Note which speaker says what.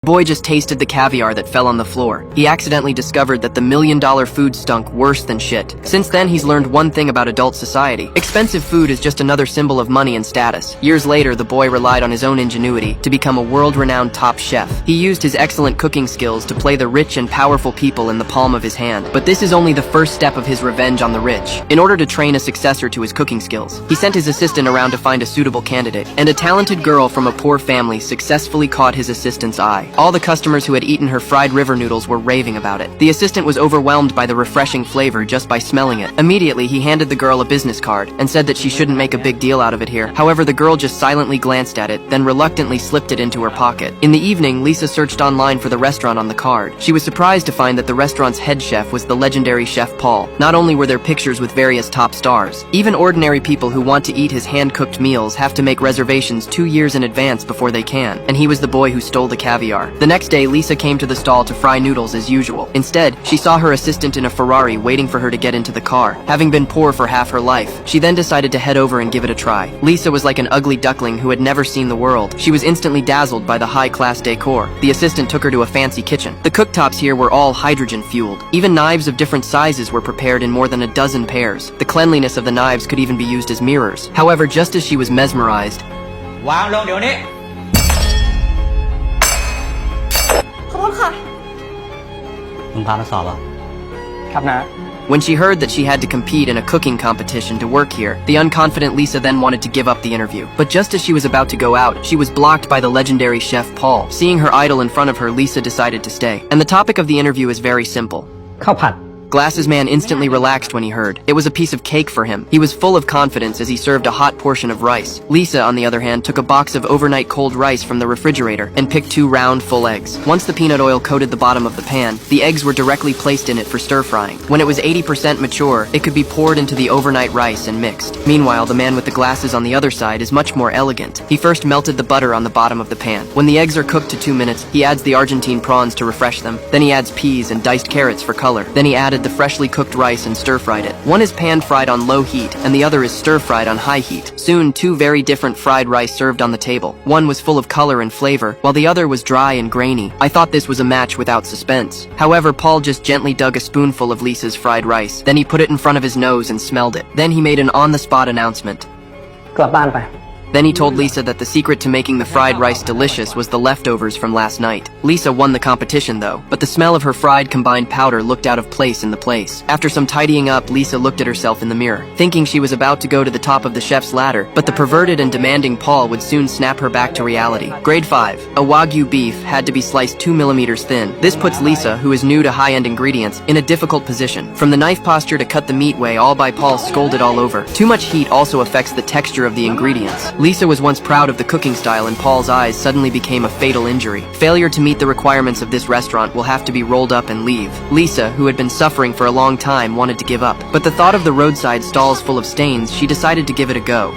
Speaker 1: Boy just tasted the caviar that fell on the floor. He accidentally discovered that the $1,000,000 food stunk worse than shit. Since then, he's learned one thing about adult society. Expensive food is just another symbol of money and status. Years later, the boy relied on his own ingenuity to become a world-renowned top chef. He used his excellent cooking skills to play the rich and powerful people in the palm of his hand. But this is only the first step of his revenge on the rich. In order to train a successor to his cooking skills, he sent his assistant around to find a suitable candidate, and a talented girl from a poor family successfully caught his assistant's eye. All the customers who had eaten her fried river noodles were raving about it. The assistant was overwhelmed by the refreshing flavor just by smelling it. Immediately, he handed the girl a business card and said that she shouldn't make a big deal out of it here. However, the girl just silently glanced at it, then reluctantly slipped it into her pocket. In the evening, Lisa searched online for the restaurant on the card. She was surprised to find that the restaurant's head chef was the legendary Chef Paul. Not only were there pictures with various top stars, even ordinary people who want to eat his hand-cooked meals have to make reservations 2 years in advance before they can. And he was the boy who stole the caviar. The next day, Lisa came to the stall to fry noodles as usual. Instead, she saw her assistant in a Ferrari waiting for her to get into the car. Having been poor for half her life, she then decided to head over and give it a try. Lisa was like an ugly duckling who had never seen the world. She was instantly dazzled by the high-class decor. The assistant took her to a fancy kitchen. The cooktops here were all hydrogen-fueled. Even knives of different sizes were prepared in more than a dozen pairs. The cleanliness of the knives could even be used as mirrors. However, just as she was mesmerized,
Speaker 2: วางลงเดี๋ยวนี้
Speaker 3: ขอโทษค่ะ
Speaker 2: มึงพามาสอบอ่ะ
Speaker 3: ครับนะ
Speaker 1: when she heard that she had to compete in a cooking competition to work here, the unconfident Lisa then wanted to give up the interview. But just as she was about to go out, she was blocked by the legendary Chef Paul. Seeing her idol in front of her, Lisa decided to stay. And the topic of the interview is very simple.
Speaker 3: ข้าวผัด
Speaker 1: Glasses Man instantly relaxed when he heard. It was a piece of cake for him. He was full of confidence as he served a hot portion of rice. Lisa, on the other hand, took a box of overnight cold rice from the refrigerator and picked 2 round, full eggs. Once the peanut oil coated the bottom of the pan, the eggs were directly placed in it for stir-frying. When it was 80% mature, it could be poured into the overnight rice and mixed. Meanwhile, the man with the glasses on the other side is much more elegant. He first melted the butter on the bottom of the pan. When the eggs are cooked to 2 minutes, he adds the Argentine prawns to refresh them. Then he adds peas and diced carrots for color. Then he added the freshly cooked rice and stir-fried it. One is pan-fried on low heat, and the other is stir-fried on high heat. Soon, 2 very different fried rice served on the table. One was full of color and flavor, while the other was dry and grainy. I thought this was a match without suspense. However, Paul just gently dug a spoonful of Lisa's fried rice. Then he put it in front of his nose and smelled it. Then he made an on-the-spot announcement.
Speaker 3: กลับบ้านไป
Speaker 1: Then he told Lisa that the secret to making the fried rice delicious was the leftovers from last night. Lisa won the competition though, but the smell of her fried combined powder looked out of place in the place. After some tidying up, Lisa looked at herself in the mirror, thinking she was about to go to the top of the chef's ladder, but the perverted and demanding Paul would soon snap her back to reality. Grade 5. A Wagyu beef had to be sliced 2 millimeters thin. This puts Lisa, who is new to high-end ingredients, in a difficult position. From the knife posture to cut the meat way, all by Paul scolded all over. Too much heat also affects the texture of the ingredients. Lisa was once proud of the cooking style in Paul's eyes suddenly became a fatal injury. Failure to meet the requirements of this restaurant will have to be rolled up and leave. Lisa, who had been suffering for a long time, wanted to give up. But the thought of the roadside stalls full of stains, she decided to give it a go.